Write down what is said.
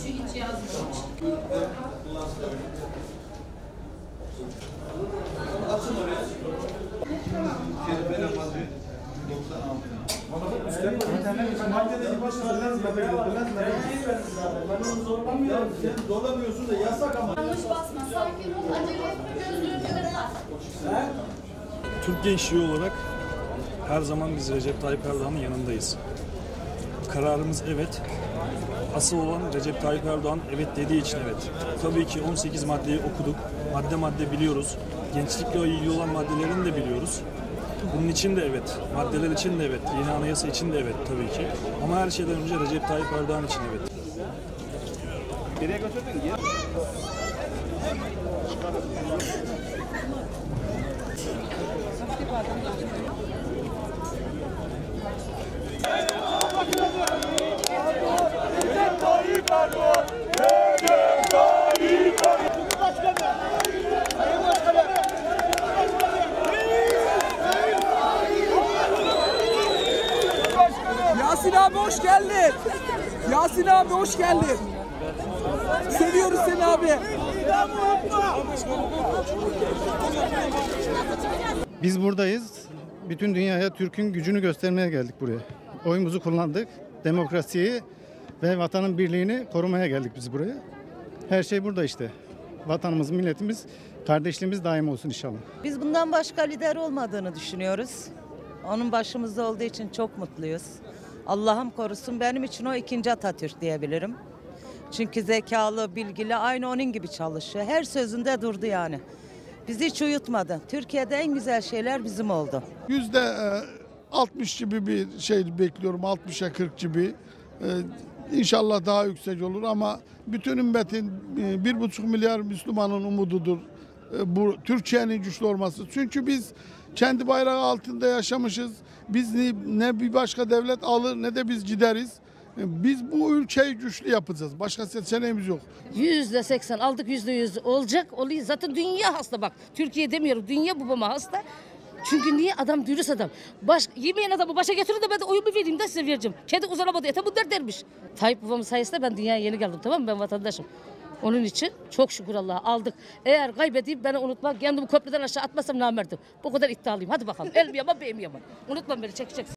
hiç yazmamış. Açın oraya. Dolamıyorsun da yasak ama. Yanlış basma, sakin ol, acele etme, gözlüğünü de tak. Türk gençliği olarak her zaman biz Recep Tayyip Erdoğan'ın yanındayız. Kararımız evet. Asıl olan Recep Tayyip Erdoğan evet dediği için evet. Tabii ki 18 maddeyi okuduk. Madde madde biliyoruz. Gençlikle ilgili olan maddelerini de biliyoruz. Bunun için de evet. Maddeler için de evet. Yeni anayasa için de evet tabii ki. Ama her şeyden önce Recep Tayyip Erdoğan için evet. Nereye götürdün? Yasin abi hoş geldin. Yasin abi hoş geldin. Seviyoruz seni abi. Biz buradayız. Bütün dünyaya Türk'ün gücünü göstermeye geldik buraya. Oyumuzu kullandık. Demokrasiyi ve vatanın birliğini korumaya geldik biz buraya. Her şey burada işte. Vatanımız, milletimiz, kardeşliğimiz daim olsun inşallah. Biz bundan başka lider olmadığını düşünüyoruz. Onun başımızda olduğu için çok mutluyuz. Allah'ım korusun, benim için o ikinci Atatürk diyebilirim. Çünkü zekalı, bilgili, aynı onun gibi çalışıyor. Her sözünde durdu yani. Bizi hiç uyutmadı. Türkiye'de en güzel şeyler bizim oldu. %60 gibi bir şey bekliyorum, 60'a 40 gibi. İnşallah daha yüksek olur ama bütün ümmetin 1,5 milyar Müslümanın umududur bu Türkiye'nin güçlü olması. Çünkü biz kendi bayrağı altında yaşamışız. Biz ne bir başka devlet alır ne de biz gideriz. Biz bu ülkeyi güçlü yapacağız. Başka seçeneğimiz yok. %80 aldık, %100 olacak. Oluyor. Zaten dünya hasta bak. Türkiye demiyorum. Dünya babama hasta. Çünkü niye? Adam dürüst adam. Yemeyen adamı başa getirir de ben de oyumu vereyim de size vereceğim. Kendi uzanamadı ete bu dermiş. Tayyip babamın sayesinde ben dünyaya yeni geldim, tamam mı? Ben vatandaşım. Onun için çok şükür Allah'a aldık. Eğer kaybedeyim beni unutma. Kendimi köprüden aşağı atmasam namerdim. Bu kadar iddialıyım. Hadi bakalım. El mi yaman, bey mi yaman? Unutma beni, çekeceksin.